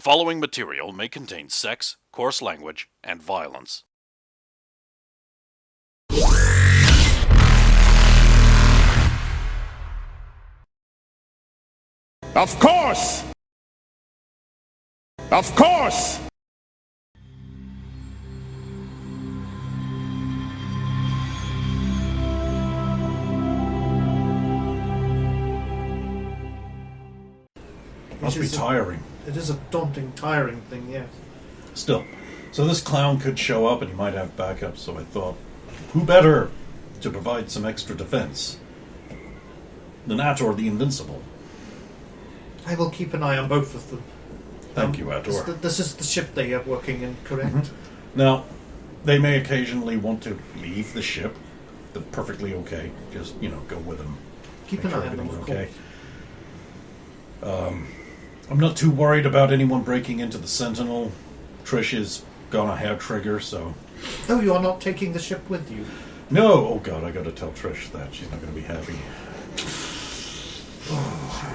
following material may contain sex, coarse language, and violence. Of course! Of course! Must be tiring. It is a daunting, tiring thing, yes. Still. So this clown could show up and he might have backup, so I thought, who better to provide some extra defense than Ator the Invincible? I will keep an eye on both of them. Thank you, Ator. This is the ship they are working in, correct? Mm-hmm. Now, they may occasionally want to leave the ship. They're perfectly okay. Just, go with them. Keep an eye on them, of course. I'm not too worried about anyone breaking into the Sentinel. Trish is gonna have trigger, so... Oh, you are not taking the ship with you? No! Oh god, I gotta tell Trish that. She's not gonna be happy.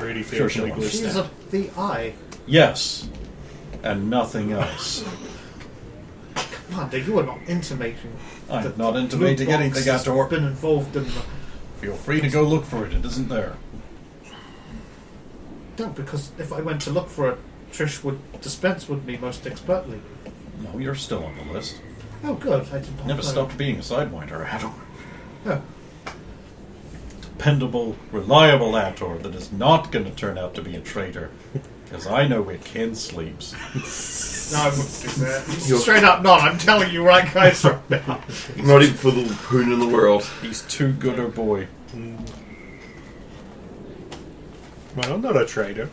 Really Sure, feels like She's the eye. Yes. And nothing else. Commander, you are not intimating. I'm not intimating anything, Ator. Been involved in the... Feel free to go look for it. It isn't there. No, because if I went to look for it, Trish would dispense with me most expertly. No, you're still on the list. Oh, good. I did not Never know. stopped being a Sidewinder, Ator. Oh. Dependable, reliable Ator that is not going to turn out to be a traitor. Because I know where Ken sleeps. No, I wouldn't do that. Straight up not. I'm telling you right, guys, right now. Not even for the poon in the world. He's too good a boy. Well, I'm not a traitor.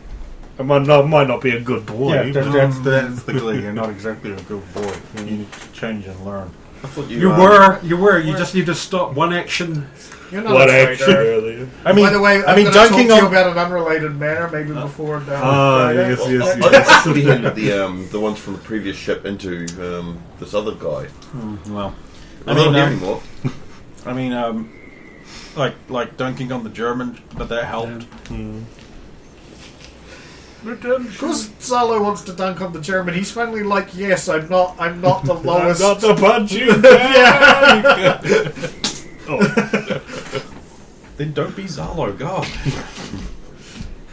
I might not be a good boy. Yeah, that's the glee. You're not exactly a good boy. You need to change and learn. I thought You were. You just need to stop one action. You're not What a action traitor. earlier? I mean, By the way, I mean, I'm dunking talk to you on. about an unrelated matter, maybe before down. Yes. I thought he handed the ones from the previous ship into this other guy. Well, I'm not here anymore. I mean, like dunking on the German, but that helped. Because Zalo wants to dunk on the German, he's finally like, yes, I'm not the lowest. I'm not the punch you. Then don't be Zalo, God.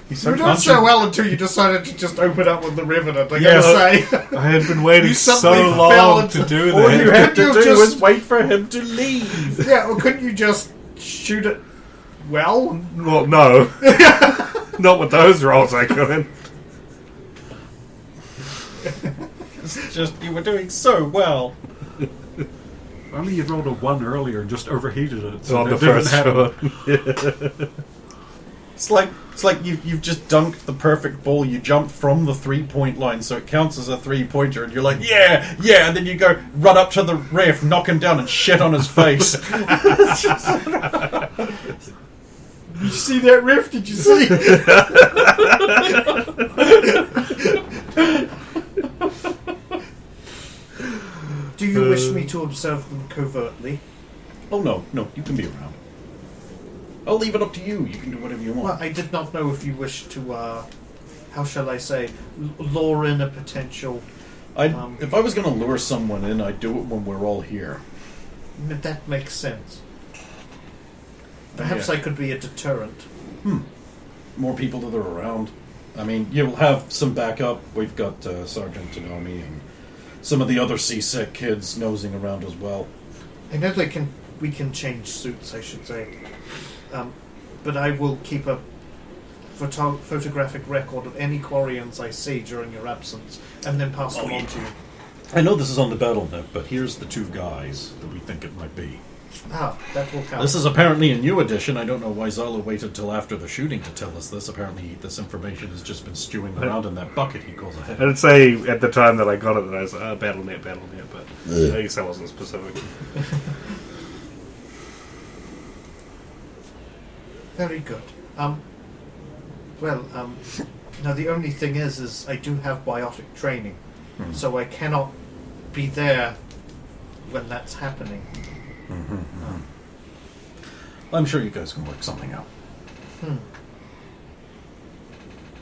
He's so You done so punching. well until you decided to just open up with the Revenant, I Yeah, gotta say. I had been waiting You so suddenly fell long into- to do All you that. had to You do just- was wait for him to leave. Yeah, well, couldn't you just shoot it well? Well, no. Not with those rolls I couldn't. It's just, you were doing so well. Only you rolled a 1 earlier and just overheated it. So on the it didn't first happen. shot. It's like you've just dunked the perfect ball. You jump from the 3-point line, so it counts as a 3-pointer, and you're like, yeah, and then you go run up to the ref, knock him down, and shit on his face. Did you see that riff? Did you see? Do you wish me to observe them covertly? Oh no, you can be around. I'll leave it up to you. You can do whatever you want. Well, I did not know if you wished to, how shall I say, lure in a potential... If I was going to lure someone in, I'd do it when we're all here. That makes sense. Perhaps Yeah. I could be a deterrent. More people that are around. I mean, you'll have some backup. We've got Sergeant Tanami and some of the other seasick kids nosing around as well. I know we can change suits, I should say. But I will keep a photographic record of any Quarians I see during your absence, and then pass them on to you. I know this is on the battle net, but here's the 2 guys that we think it might be. Ah, that will count. This is apparently a new edition. I don't know why Zalo waited till after the shooting to tell us this. Apparently this information has just been stewing around in that bucket he calls a head. I did say at the time that I got it that I was BattleNet, but I guess that wasn't specific. Very good. Now the only thing is I do have biotic training, so I cannot be there when that's happening. I'm sure you guys can work something out. I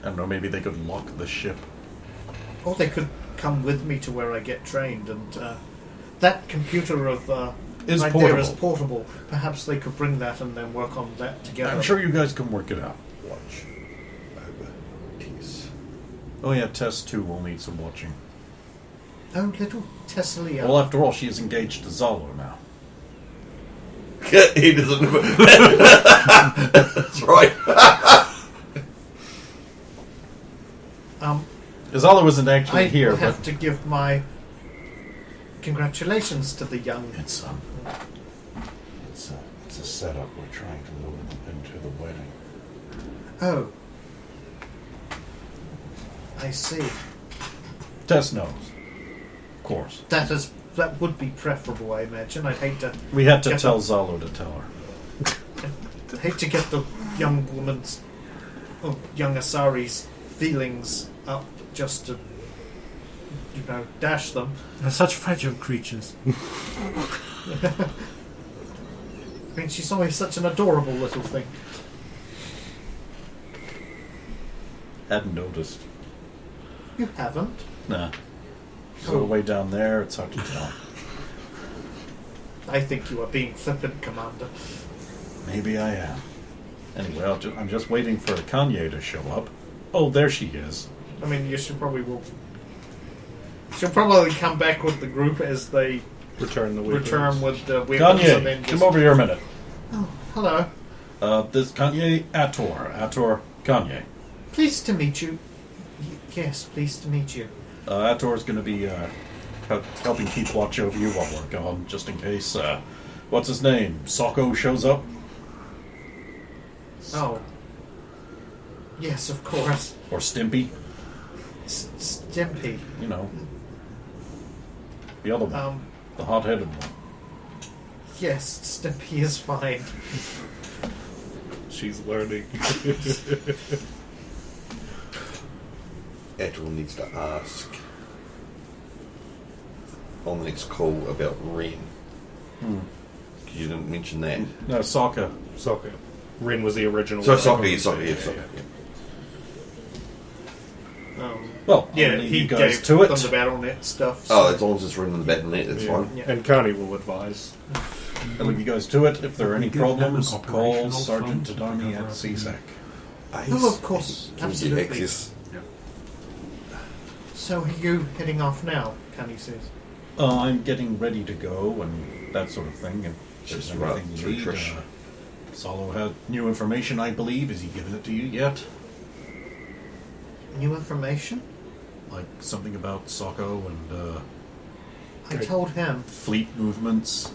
don't know, maybe they could lock the ship. Or they could come with me to where I get trained, and that computer of Is right portable. there is portable. Perhaps they could bring that and then work on that together. I'm sure you guys can work it out. Watch over Tess. Oh yeah, Tess too will need some watching. Oh, little Tessalia. Well, after all, she is engaged to Zalo now. He doesn't. That's right. Zalo isn't actually I here, will but have to give my congratulations to the young. it's a setup. We're trying to lure them into the wedding. Oh, I see. Tess knows, of course. That would be preferable, I imagine. I'd hate to We had to Get tell them. Zalo to tell her. get the young woman's, young Asari's feelings up just to, dash them. They're such fragile creatures. I mean, she's always such an adorable little thing. Hadn't noticed. You haven't? Nah. So way down there, it's hard to tell. I think you are being flippant, Commander. Maybe I am. Anyway, I'm just waiting for Kanye to show up. Oh, there she is. I mean, she'll probably come back with the group as they Return the weapons. return with the weapons and then Kanye, just... come over here a minute. Oh, hello. This Kanye Ator Kanye. Pleased to meet you. Yes, pleased to meet you. Ator's going to be helping keep watch over you while we're gone, just in case, what's his name? Sokko shows up? Oh. Yes, of course. Or Stimpy? Stimpy. You know. The other one. The hot-headed one. Yes, Stimpy is fine. She's learning. Atul needs to ask on the next call about Ren. Because you didn't mention that. No, Sokka. Soccer. Ren was the original. So one. soccer, yeah, soccer, yeah, soccer. Well, Yeah, I'll leave he you guys gave to them it. the BattleNet stuff. Oh, as long as it's written in the battle net, that's Yeah. fine. Yeah. And Connie will advise. I'll leave you guys to it. If there are any Give them an problems, call operational Sergeant fund Tadani to at cover CSAC. Oh, of course, Can you absolutely. get access? So are you heading off now, Canny says? I'm getting ready to go and that sort of thing. And if there's Just right anything through you need. Trish. Solo had new information, I believe. Has he given it to you yet? New information? Like something about Sokko and I told him. fleet movements?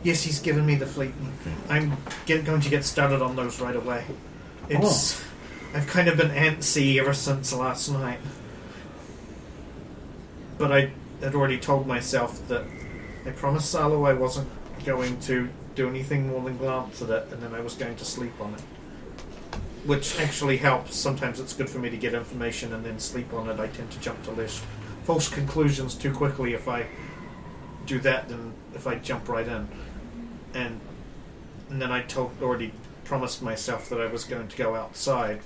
Yes, he's given me the fleet. I'm going to get started on those right away. It's... I've kind of been antsy ever since last night. But I had already told myself that I promised Salo I wasn't going to do anything more than glance at it, and then I was going to sleep on it. Which actually helps. Sometimes it's good for me to get information and then sleep on it. I tend to jump to false conclusions too quickly if I do that than if I jump right in. And then I already promised myself that I was going to go outside.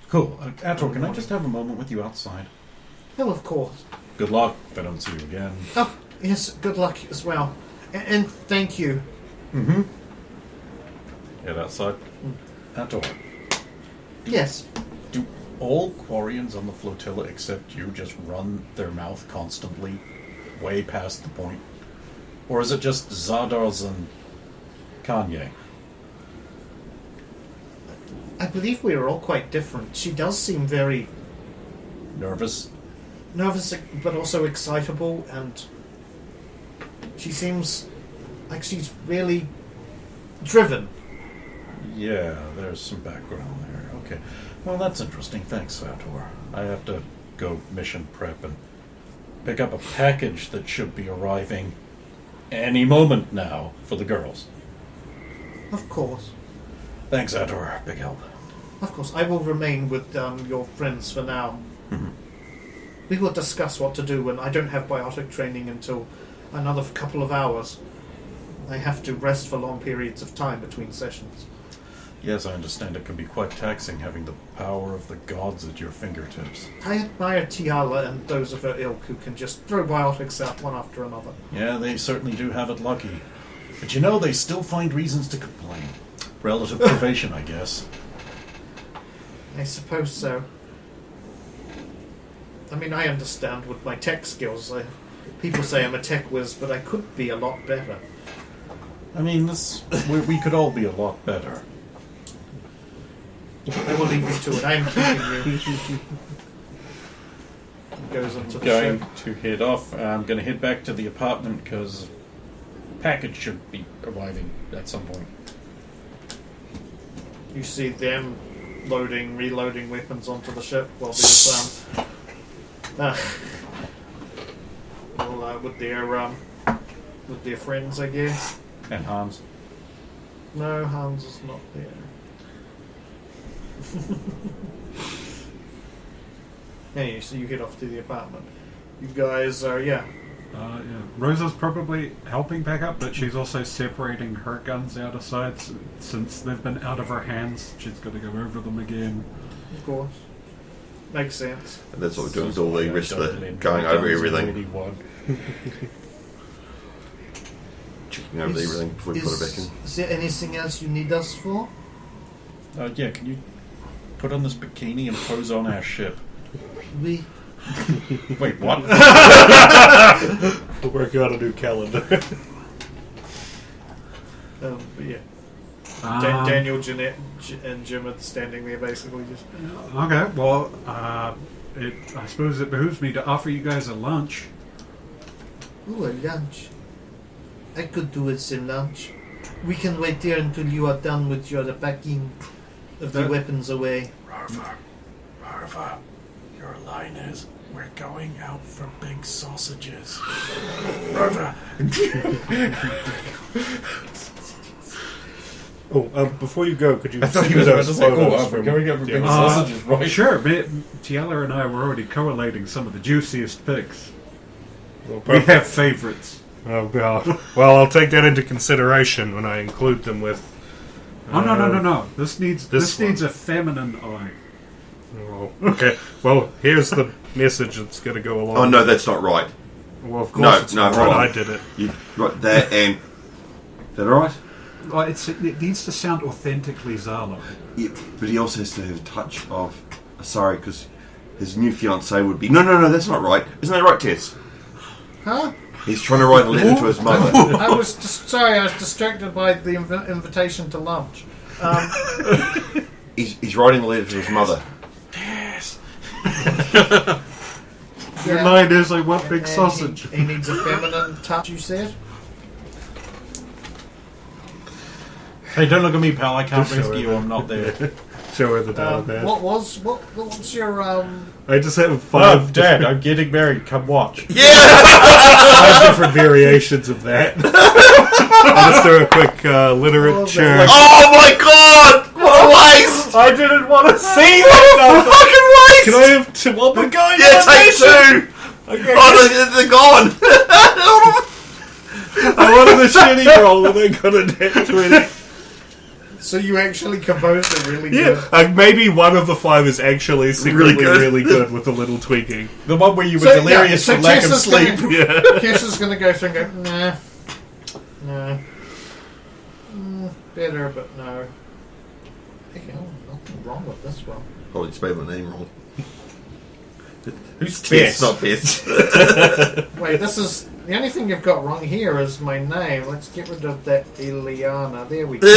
Cool. Ator, can I just have a moment with you outside? Oh, of course. Good luck if I don't see you again. Oh, yes, good luck as well. And thank you. Mm-hmm. Head outside. Ator, Yes. do all Quarians on the flotilla except you just run their mouth constantly, way past the point? Or is it just Zardoz and Kanye? I believe we are all quite different. She does seem very Nervous? nervous, but also excitable, and she seems like she's really driven. Yeah, there's some background there. Okay. Well, that's interesting. Thanks, Ator. I have to go mission prep and pick up a package that should be arriving any moment now for the girls. Of course. Thanks, Ator. Big help. Of course. I will remain with your friends for now. We will discuss what to do when I don't have biotic training until another couple of hours. I have to rest for long periods of time between sessions. Yes, I understand it can be quite taxing having the power of the gods at your fingertips. I admire Tiala and those of her ilk who can just throw biotics out one after another. Yeah, they certainly do have it lucky. But you know, they still find reasons to complain. Relative privation, I guess. I suppose so. I mean, I understand with my tech skills. People say I'm a tech whiz, but I could be a lot better. I mean, we could all be a lot better. I will leave you to it. I'm keeping you. Goes into the Going ship. to head off. I'm going to head back to the apartment because package should be arriving at some point. You see them reloading weapons onto the ship while these with their friends, I guess. And Hans. No, Hans is not there. Anyway, so you head off to the apartment. You guys are, Yeah. Rosa's probably helping pack up, but she's also separating her guns out of sides since they've been out of her hands. She's got to go over them again. of course. Makes sense. And that's what we're doing with all the rest of the going over everything. Checking over everything before we put it back in. Is there anything else you need us for? Yeah, can you put on this bikini and pose on our ship? We... Wait, what? We'll work out a new calendar. But yeah. Daniel, Jeanette, and Jim are standing there basically just... Okay, well, I suppose it behooves me to offer you guys a lunch. Ooh, a lunch. I could do with some lunch. We can wait there until you are done with your packing of the weapons away. Rarva, your line is, we're going out for big sausages. Rarva. Before you go, could you... I thought he was about to say, we're going out for big sausages, right? Sure, Tiala and I were already correlating some of the juiciest pigs. Well, We have favorites. Oh, God. Well, I'll take that into consideration when I include them with... Oh, no. This needs one. a feminine eye. Oh, okay. Well, here's the message that's going to go along. Oh no, that's not right. Well, of course No, it's no, not wrong. right. I did it. You right there and... Is that alright? Well, it needs to sound authentically Zalo. Yeah, but he also has to have a touch of... Sorry, because his new fiancée would be... No, that's not right. Isn't that right, Tess? Huh? He's trying to write a letter to his mother. I was distracted by the invitation to lunch. He's writing a letter to his mother. Yes. Your line is, I want big And sausage. He needs a feminine touch, you said? Hey, don't look at me, pal. I can't Just show rescue her. you. I'm not there. Show her the Taliban. What's your I just have five Dad, I'm getting married. Come watch. five different variations of that. I'll just throw a quick literature. Oh my god! What a waste! I didn't want to see What a fucking waste! Can I have two? Well, we're going Yeah, on take mission. two! Okay. Oh, they're gone! I wanted a shitty roll and then got a net 20. So you actually composed it really Yeah, good. maybe one of the five is actually secretly good. really good with a little tweaking. The one where you were So, delirious yeah, from lack of Tessa's sleep. Gonna, Yeah. Tessa's going to go through and go, nah. Better, but no. Okay, nothing wrong with this one. Oh, you spelled my name wrong. Who's Tess, Tess? not Bess. Wait, this is... The only thing you've got wrong here is my name. Let's get rid of that Ileana. There we go.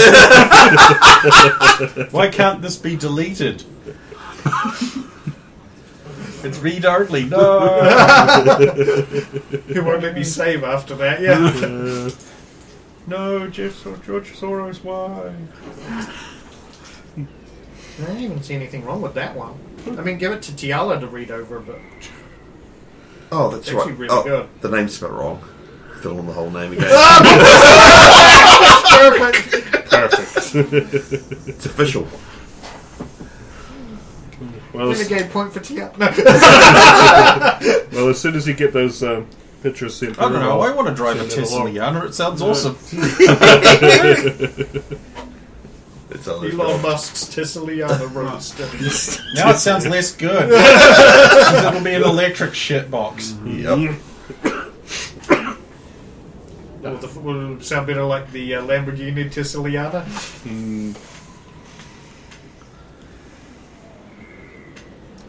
Why can't this be deleted? It's read only. No. You won't let me save after that, yeah. No, George Soros. Why? I didn't even see anything wrong with that one. I mean, give it to Tiala to read over, but... Oh, that's It's right. actually really good. The name's spelled wrong. Fill in the whole name again. Perfect. Perfect. It's official. Well, Renegade point for Tiala. No. well, as soon as you get those pictures sent I don't through, know. I'll I want to drive a send it along. Tessiliana. It sounds awesome. It's all Elon Musk's Tesseliana roadster. Now it sounds less good. 'Cause it'll be an electric shitbox. Yep. Will it sound better like the Lamborghini Tesseliana?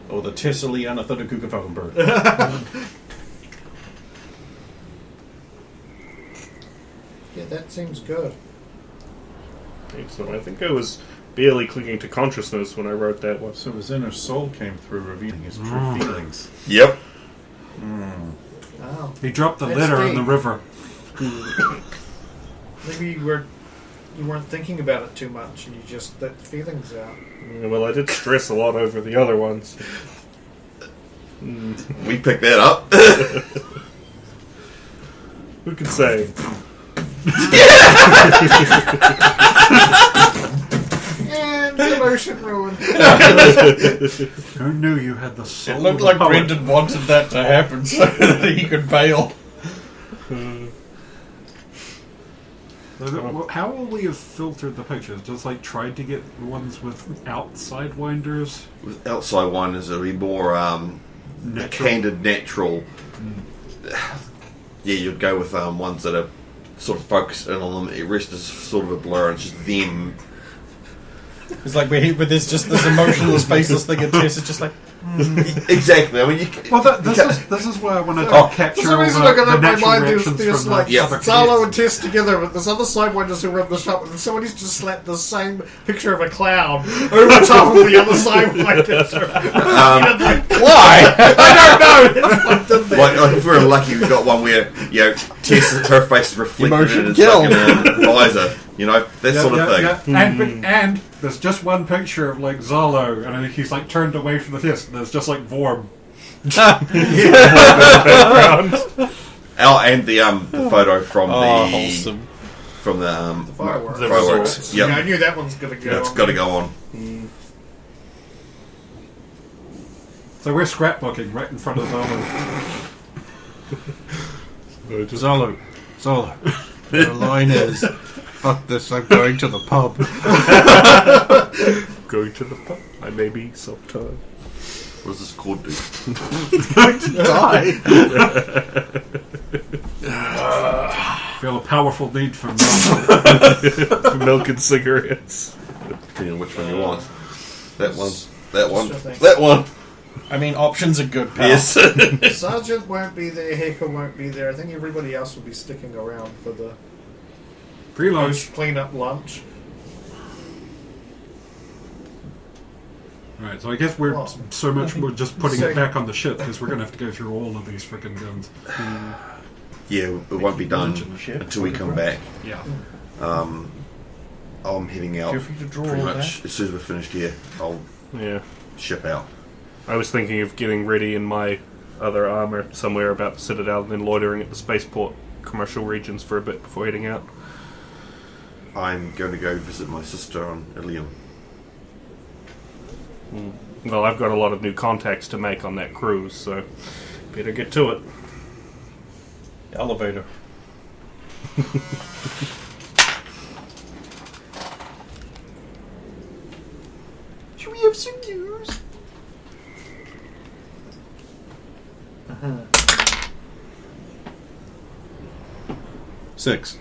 Or the Tesseliana Thunderkugelfalkenberg. Yeah, that seems good. Excellent. I think I was barely clinging to consciousness when I wrote that one. So his inner soul came through, revealing his true feelings. Yep. Oh. He dropped the That's letter in the deep. river. Maybe you weren't thinking about it too much and you just let the feelings out. Yeah, well, I did stress a lot over the other ones. We picked that up. Who can say? And emotion ruined. Who knew you had the soul? It looked of a like poet? Brendan wanted that to happen so that he could bail. How will we have filtered the pictures? Just like tried to get ones without Sidewinders? With outside one is it'll be more candid, natural. Yeah, you'd go with ones that are sort of focused in on them. The rest is sort of a blur, and it's just them. It's like with this just this emotionless, faceless thing at Tess. It's just like Exactly. I mean, Well, this is why I wanted to Oh, capture For some all reason, the, I got the in my natural mind there's reactions from like the other Zalo cadets. and Tess together, but there's other Sidewinders who run the shop, and somebody's just slapped the same picture of a clown over top of the other Sidewinders. why? I don't know. like if we're lucky, we've got one where Tess, her face is reflected Emotion in his kill. fucking visor. That sort of thing. And there's just one picture of like Zalo, and I think he's like turned away from the test, and there's just like Vorm. And the photo from wholesome. from the Fireworks. fireworks. Yep. Yeah, I knew that one's going to go. That's got to go on. So we're scrapbooking right in front of Zalo. Zolo. The line is, fuck this, I'm going to the pub. Going to the pub. I may be sometime. What does this cord do? Die. Feel a powerful need for milk. Milk and cigarettes. Depending on which one you want. That one. That one. Sure thing. That one. I mean, options are good, pal. Yes. Sergeant won't be there, Haker won't be there. I think everybody else will be sticking around for the Preload. post-clean-up lunch. Right, so I guess we're Well, so much we're just putting so- it back on the ship because we're going to have to go through all of these freaking guns. Yeah, it won't be done Ship. until we come back. Yeah. I'm heading out Feel free to draw pretty all much as soon as we're finished here. I'll Yeah. ship out. I was thinking of getting ready in my other armor somewhere about the Citadel and then loitering at the spaceport commercial regions for a bit before heading out. I'm going to go visit my sister on Ilium. Well, I've got a lot of new contacts to make on that cruise, so better get to it. Elevator. Should we have some news? Six.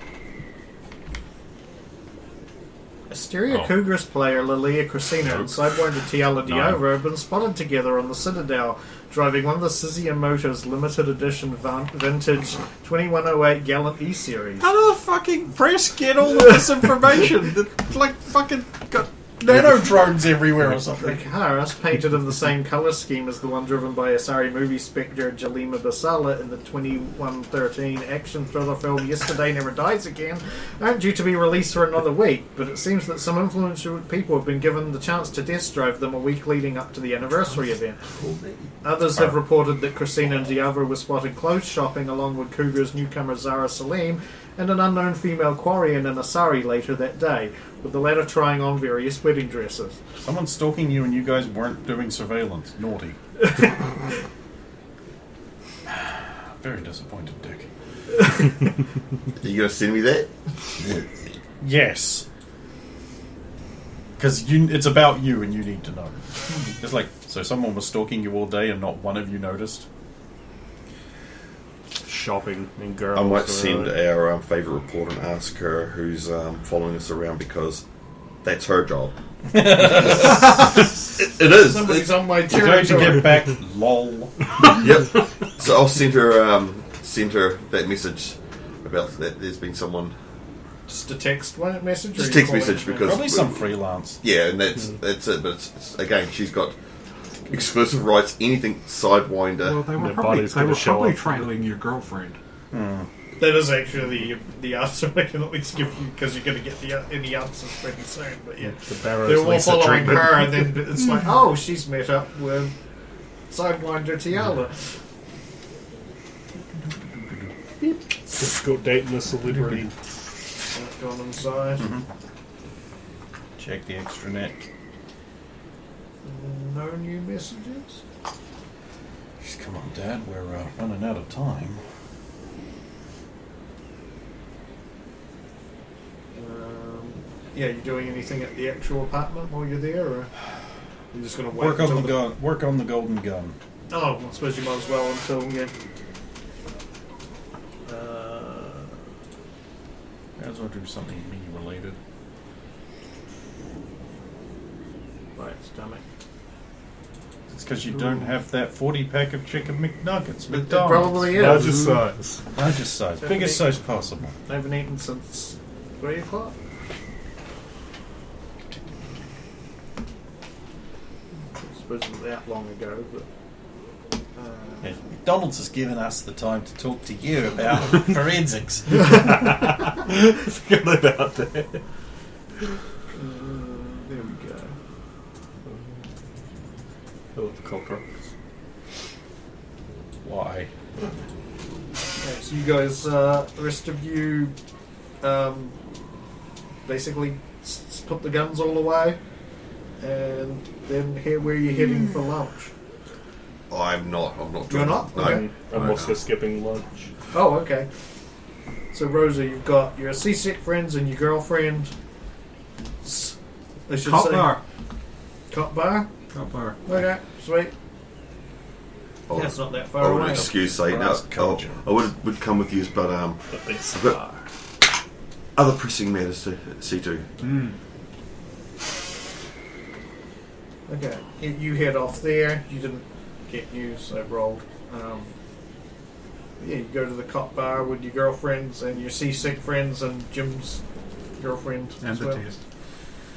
Asteria Cougars player Lilia Crisina and Sidewinder Tiala Diova have been spotted together on the Citadel, driving one of the Sizia Motors limited edition vintage 2108 Gallant E-Series. How did the fucking press get all of this information? It's like fucking got nano drones everywhere or The something. car is painted in the same colour scheme as the one driven by Asari movie spectre Jalima Basala in the 2113 action thriller film Yesterday Never Dies Again, aren't due to be released for another week, but it seems that some influential people have been given the chance to test drive them a week leading up to the anniversary event. Others have reported that Christina and Diavro were spotted clothes shopping along with Cougar's newcomer Zara Salim and an unknown female Quarian in Asari later that day, with the latter trying on various wedding dresses. Someone's stalking you and you guys weren't doing surveillance. Naughty. Very disappointed, Dick. Are you going to send me that? Yes. Because it's about you and you need to know. It's like, so someone was stalking you all day and not one of you noticed? Shopping and girls. I might or send whatever. our favourite reporter and ask her who's following us around, because that's her job. it is. Somebody's on my You're going to territory. get back, lol. Yep. So I'll send her that message about that. There's been someone. Just a text message? or Just you text calling message me? because- Probably some freelance. Yeah, and that's it. But it's again, she's got exclusive rights. Anything Sidewinder. Well, they were Their probably, body's gonna show probably up. trailing your girlfriend. That is actually the answer I can at least give you, because you're going to get any answers pretty soon. But yeah, The Barrow's they're all Lisa following treatment. her, and then it's like, oh, she's met up with Sidewinder Tiala. Difficult dating a celebrity. Gone inside. Check the extranet. No new messages. Just come on, Dad. We're running out of time. Yeah, you doing anything at the actual apartment while you're there, or you're just going to wait Work on until the gun. Work on the golden gun. Oh, I suppose you might as well until yeah. Might as well do something me related. Right, stomach. It's because you don't have that 40-pack of chicken McNuggets. It McDonald's. probably is. Largest size. Largest size. Biggest size possible. I haven't eaten since 3 o'clock. I suppose it was that long ago, but. Yeah, McDonald's has given us the time to talk to you about forensics. Forgot about that. There we go. Oh, the contracts. Why? Okay, so you guys, the rest of you, basically put the guns all away, and then head where you're heading for lunch. I'm not. You're doing not? it. No. Okay. I'm also skipping lunch. Oh, okay. So Rosa, you've got your seasick friends and your girlfriend. I should Cop say. bar. Cop bar. Cop bar. Okay, sweet. Oh, That's not that I far would away. excuse say no. Brass culture. I would come with you, but But they I've got other pressing matters to see to. Okay, you head off there. You didn't get news. I rolled. Yeah, you go to the cop bar with your girlfriends and your seasick friends and Jim's girlfriend And as the well. test.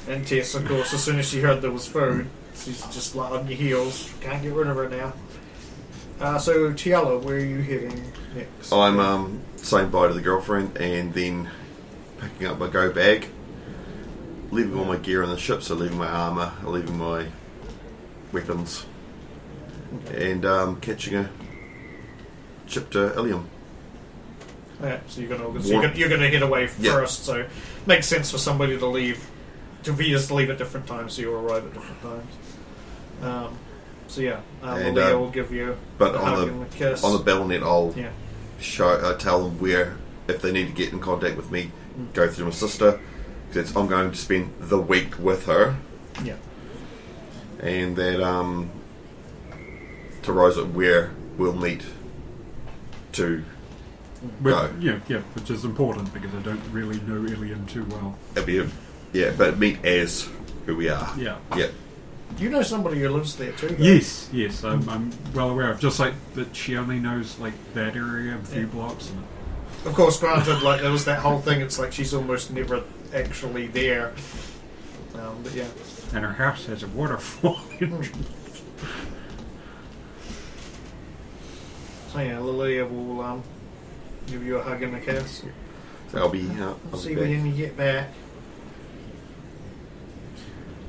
And Tess, of course. As soon as she heard there was food, she's just like on your heels. Can't get rid of her now. So Tiala, where are you heading next? I'm saying bye to the girlfriend and then picking up my go bag, leaving all my gear on the ship. So leaving my armor, leaving my weapons, and catching a ship to Ilium. Yeah, so you're gonna head away Yeah. first. So makes sense for somebody to leave, to just leave at different times, so you arrive at different times. So yeah, And, Malia will give you but a on hug the- and a kiss. On the Battlenet, I'll yeah, tell them where, if they need to get in contact with me, go through my sister, because I'm going to spend the week with her, yeah. and that to Rosa where we'll meet to go. Yeah, which is important because I don't really know Ilian too well. It'll be but meet as who we are. Yeah. Yeah. You know somebody who lives there too. Though. Yes, I'm well aware of. Just like that, she only knows like that area, a few blocks. And Of course, granted, like there was that whole thing. It's like she's almost never actually there. But yeah. and her house has a waterfall. So yeah, Lilia will give you a hug and a kiss. So I'll be See back. when you get back.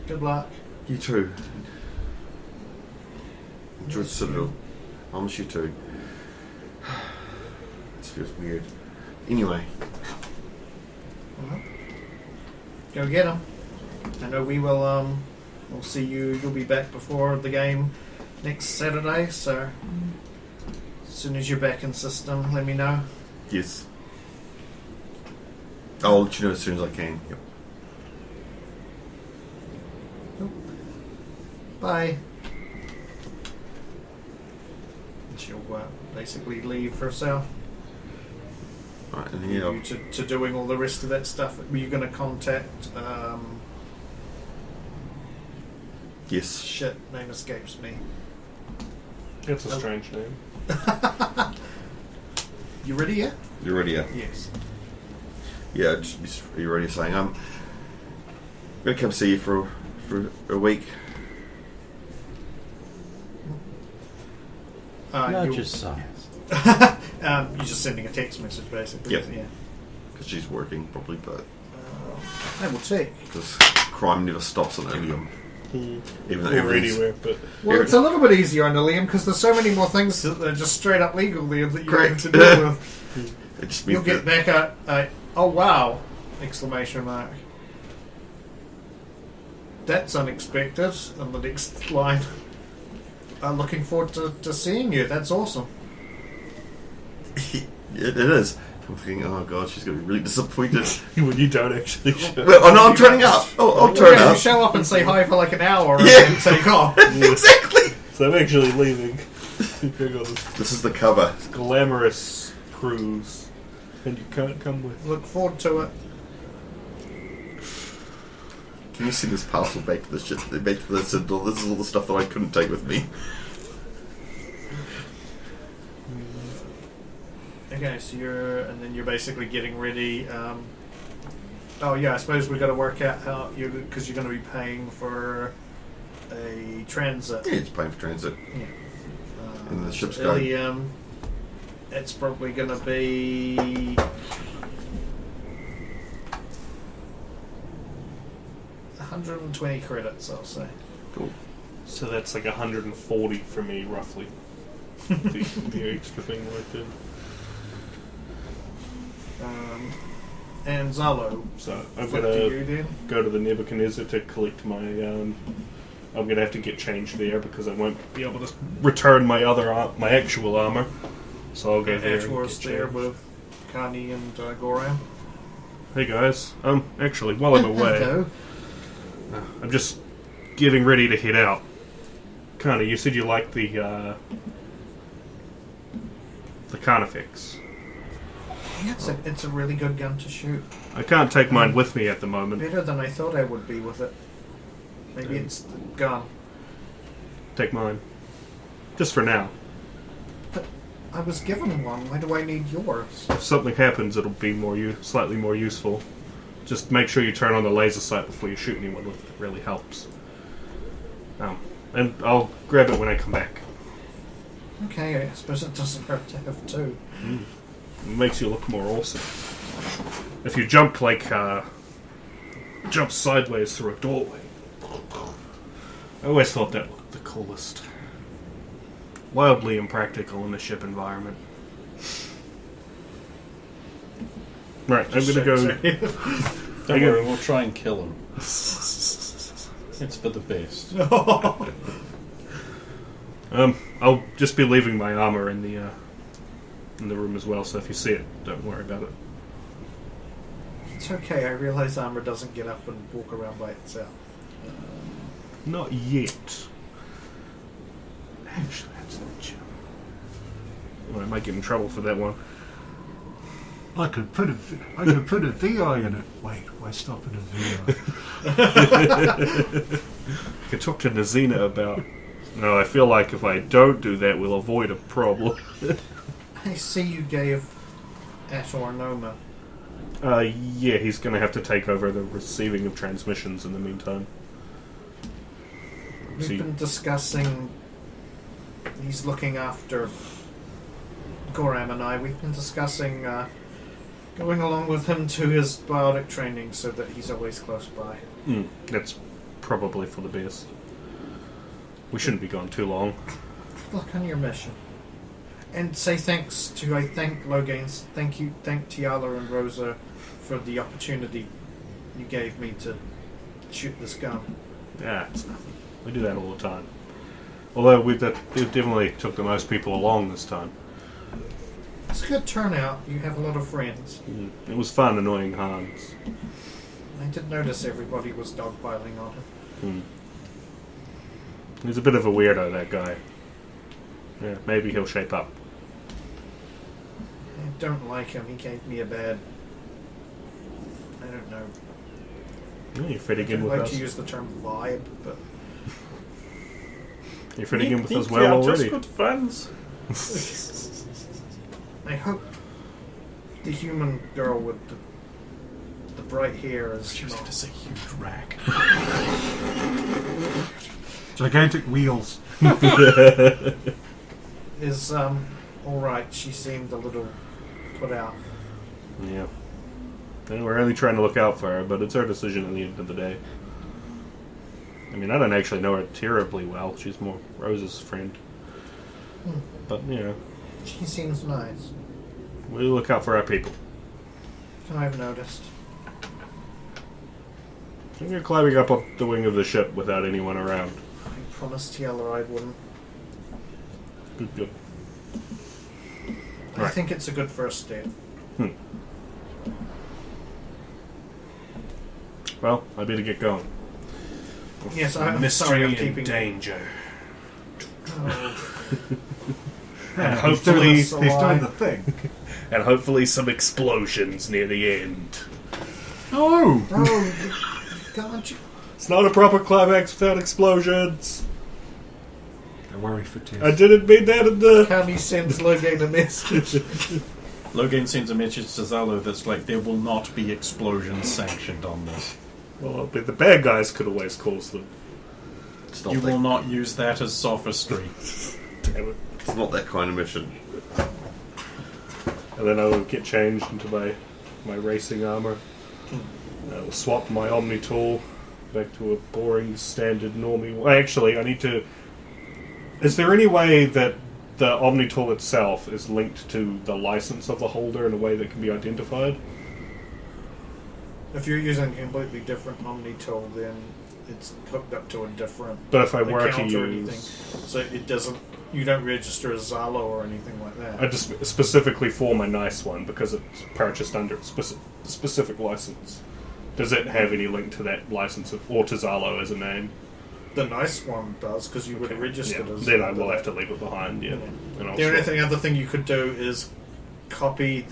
Good luck. You too. Enjoy the Citadel. I miss you too. This feels weird. Anyway, Go get them. I know we will. We'll see you. You'll be back before the game next Saturday. So as soon as you're back in system, let me know. yes. I'll let you know as soon as I can. Yep. Bye. And she'll basically leave herself. Right, and You yeah, to doing all the rest of that stuff. Were you going to contact? yes. Shit, name escapes me. That's a strange name. You ready yet? You ready? Yeah. Yes. Yeah. Are you ready? Saying I'm gonna come see you for a week. Not you- just science. you're just sending a text message, basically. Yep. Yeah. Because she's working probably, but I will take. because crime never stops on Ilium. Even though Or everything's anywhere, but Well, it's a little bit easier on Ilium because there's so many more things that are just straight up legal there that you have Correct. to deal with. it just You'll means get that back a oh wow! Exclamation mark. That's unexpected. And the next line. I'm looking forward to seeing you. That's awesome. it is. I'm thinking, oh god, she's gonna be really disappointed. when you don't actually show. Well, oh no, I'm turning up. Oh, I'll turn Yeah, you up. show up and say hi for like an hour and Yeah. then take off. Exactly. So I'm actually leaving. Go on this This is the cover. glamorous cruise, and you can't come with. Look forward to it. Can you send this parcel back to the ship? Back to this. And this is all the stuff that I couldn't take with me. Okay, so you're basically getting ready. Oh yeah, I suppose we've got to work out how because you're going to be paying for a transit. Yeah, it's paying for transit. Yeah. And the ship's so going. Ilium, it's probably going to be 120 credits, I'll say. Cool. So that's like 140 for me, roughly. the extra thing right there. And Zalo, So I'm what do you gonna then? go to the Nebuchadnezzar to collect my. I'm gonna have to get changed there because I won't be able to return my my actual armor. So I'll go there. And Edgeworth's get there changed. with Kani and Goram. Hey guys, actually, while I'm away, Hello. I'm just getting ready to head out. Connie, you said you liked the Carnifex. Yeah, it's a really good gun to shoot. I can't take mine with me at the moment. Better than I thought I would be with it. Maybe it's the gun. Take mine. Just for now. But I was given one. Why do I need yours? If something happens, it'll be slightly more useful. Just make sure you turn on the laser sight before you shoot anyone with it. It really helps. And I'll grab it when I come back. Okay, I suppose it doesn't hurt to have two. It makes you look more awesome. If you jump jump sideways through a doorway. I always thought that looked the coolest. Wildly impractical in the ship environment. Right, I'm gonna go. Don't worry, we'll try and kill him. It's for the best. I'll just be leaving my armor in the room as well. So if you see it, don't worry about it. It's okay. I realize armor doesn't get up and walk around by itself. Not yet. Actually, that's not true. Well, I might get in trouble for that one. I could put a VI in it. Wait, why stop at a VI? I could talk to Nazina about. No, I feel like if I don't do that, we'll avoid a problem. I see you gave Ator Noma. Yeah, he's going to have to take over the receiving of transmissions in the meantime. We've See, been discussing. He's looking after Goram and I. We've been discussing going along with him to his biotic training so that he's always close by. that's probably for the best. We shouldn't be gone too long. Good luck on your mission. And say thanks to, I thank Logains, thank Tiala and Rosa for the opportunity you gave me to shoot this gun. Yeah, it's nothing. We do that all the time. Although we definitely took the most people along this time. It's a good turnout. You have a lot of friends. It was fun annoying Hans. I did notice everybody was dogpiling on him. He's a bit of a weirdo, that guy. Yeah, maybe he'll shape up. I don't like him. He gave me a bad... I don't know. Yeah, you're fitting I in don't with like us. to use the term vibe, but... You're fitting in with us We well are already. just good friends. I hope the human girl with the bright hair is She was going to say huge rack. Gigantic wheels. is alright. She seemed a little put out. Yeah. And we're only trying to look out for her, but it's her decision at the end of the day. I mean, I don't actually know her terribly well. She's more Rose's friend. But, you know, She seems nice. we look out for our people. I've noticed. And you're climbing up on the wing of the ship without anyone around. I promised Yellow I wouldn't. Good, good. I Right. think it's a good first step. Well, I better get going. Yes, I'm sorry I'm keeping... danger. Oh, And He's hopefully, doing the thing. and hopefully some explosions near the end. Oh! oh, can't you? It's not a proper climax without explosions. Don't worry for Tiz. I didn't mean that in the... Cammy sends Logan a message. Logan sends a message to Zalo that's like, there will not be explosions sanctioned on this. Well, the bad guys could always cause them. It's not, You that, will not use that as sophistry. Damn it. it's not that kind of mission. And then I will get changed into my racing armor. I will swap my Omni tool back to a boring standard normie. Well, actually, I need to... Is there any way that the Omni tool itself is linked to the license of the holder in a way that can be identified? If you're using a completely different Omni tool, then it's hooked up to a different But if I were to account or anything. use... So it doesn't... You don't register as Zalo or anything like that. I just specifically for my nice one because it's purchased under specific license. Does it have any link to that license or to Zalo as a name? The nice one does, because you would have registered Yeah. as... Then I will have to leave it behind. Yeah. And I'll The only swap. other thing you could do is copy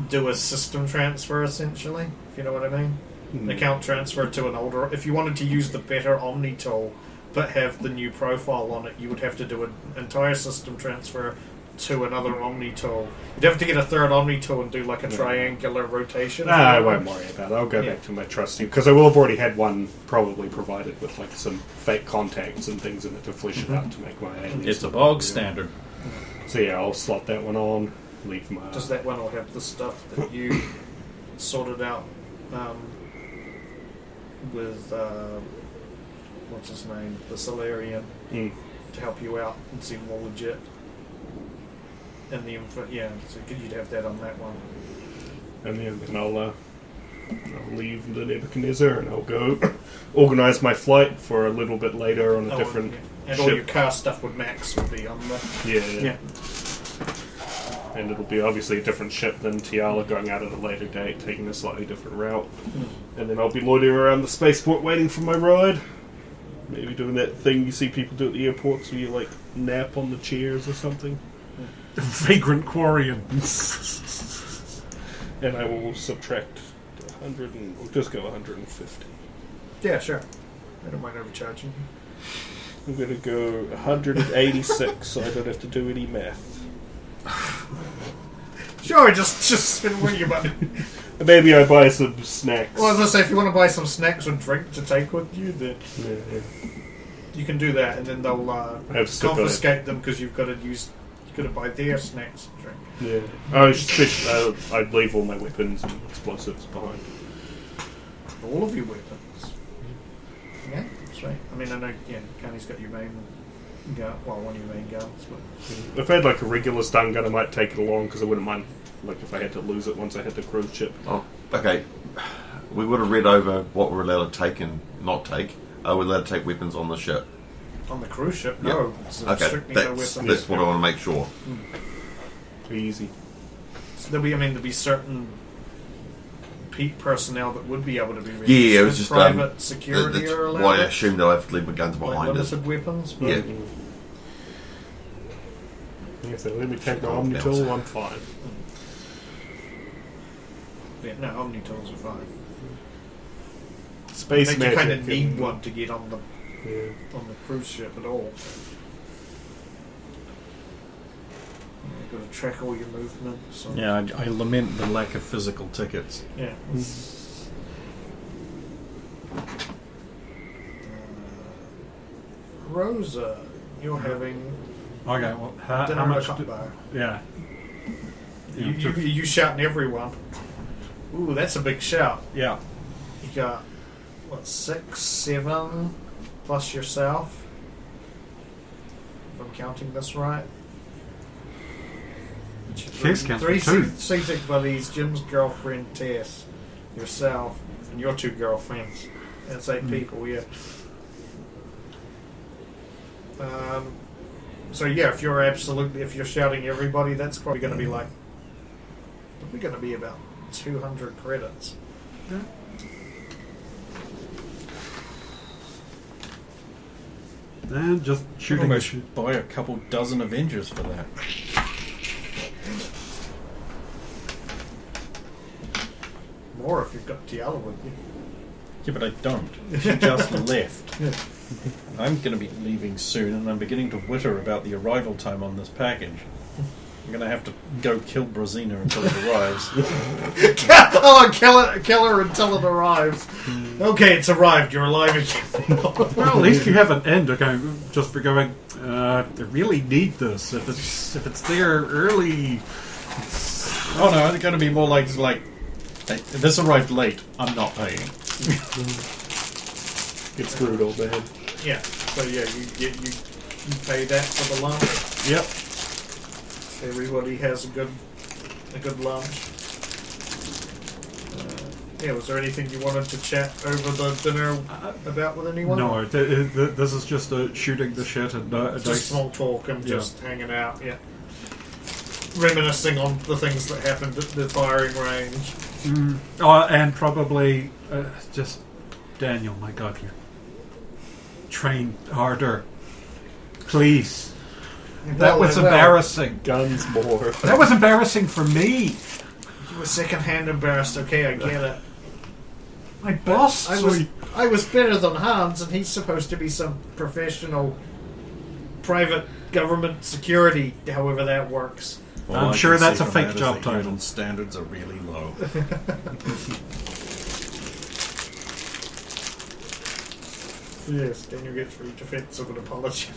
do a system transfer, essentially, if you know what I mean. An account transfer to an older... If you wanted to use the better Omni tool, but have the new profile on it, you would have to do an entire system transfer to another Omni tool. You'd have to get a third Omni tool and do like a triangular rotation. I won't worry about it. I'll go back to my trusty because I will have already had one probably provided with like some fake contacts and things in it to flesh it out to make my alias. It's a bog standard. So yeah, I'll slot that one on. Leave my. Does that one all have the stuff that you sorted out with what's his name, the Solarian, Mm. to help you out and seem more legit? And the info, yeah, so you'd have that on that one. And then I'll leave the Nebuchadnezzar and I'll go organise my flight for a little bit later on a different and ship. all your car stuff with Max will be on the Yeah. And it'll be obviously a different ship than Tiala, going out at a later date, taking a slightly different route. And then I'll be loitering around the spaceport waiting for my ride. Maybe doing that thing you see people do at the airports where you like nap on the chairs or something. Vagrant Quarian. And I will subtract 100 and we'll just go 150. Yeah, sure. I don't mind overcharging. I'm going to go 186 so I don't have to do any math. Sure, just spend where you money. Maybe I buy some snacks. Well, I was gonna say, if you want to buy some snacks or drink to take with you, then Yeah. you can do that, and then they'll have stipulate. confiscate them because you've got to buy their snacks and drink. Yeah. I'd leave all my weapons and explosives behind. All of your weapons. Yeah, that's right. I mean, I know, yeah, Candy's got your main gun, well, one of your main guns, but... If I had like a regular stun gun, I might take it along because I wouldn't mind. Like if I had to lose it once I hit the cruise ship. Oh, okay. We would have read over what we're allowed to take and not take. Are we allowed to take weapons on the ship? On the cruise ship? Yep. No. It's Okay, strictly no that's weapons. what I want to make sure. Easy. So there'll be certain personnel that would be able to be registered. Yeah, it was just private security that's are allowed. why I assumed I'll have to leave my guns like behind us. limited weapons. But Yeah. If they let me take my Omni tool, I'm fine. yeah, no, Omni tools are fine. Space You magic. kind of need one to get on the Yeah. cruise ship at all. You've got to track all your movements. So. Yeah, I lament the lack of physical tickets. Yeah. Rosa, you're having Okay, well, how dinner much? at a cup bar. Yeah. You shouting everyone. Ooh, that's a big shout. Yeah. You got, what, 6, 7 plus yourself? If I'm counting this right. Case counts for Three two. Seasick buddies, Jim's girlfriend Tess, yourself, and your 2 girlfriends. That's 8 people, yeah. So yeah, if you're shouting everybody, that's probably going to be like, probably going to be about 200 credits. And just shooting the Almost buy a couple dozen Avengers for that. More if you've got Tiala with you. Yeah, but I don't. She just left. Yeah. I'm going to be leaving soon, and I'm beginning to witter about the arrival time on this package. I'm going to have to go kill Brazina until it arrives. Kill her until it arrives. Okay, it's arrived. You're alive again. Well, at least you have an end. Okay, just for going. They really need this. If it's there early. Oh no, it's going to be more like hey, this arrived late. I'm not paying. Get screwed, old man. Yeah. So yeah, you pay that for the lunch. Yep. Everybody has a good lunch. Yeah, was there anything you wanted to chat over the dinner about with anyone? No, this is just shooting the shit and Just small talk and just hanging out, yeah. Reminiscing on the things that happened at the firing range. And probably just Daniel. My God, you train harder, please. That was embarrassing. Guns more. That was embarrassing for me. You were secondhand embarrassed. Okay, I get it. My boss. I was better than Hans, and he's supposed to be some professional, private government security. However that works. All I'm I sure can that's see a from fake that is job that title. human standards are really low. Yes, Daniel gets very defensive and apologetic.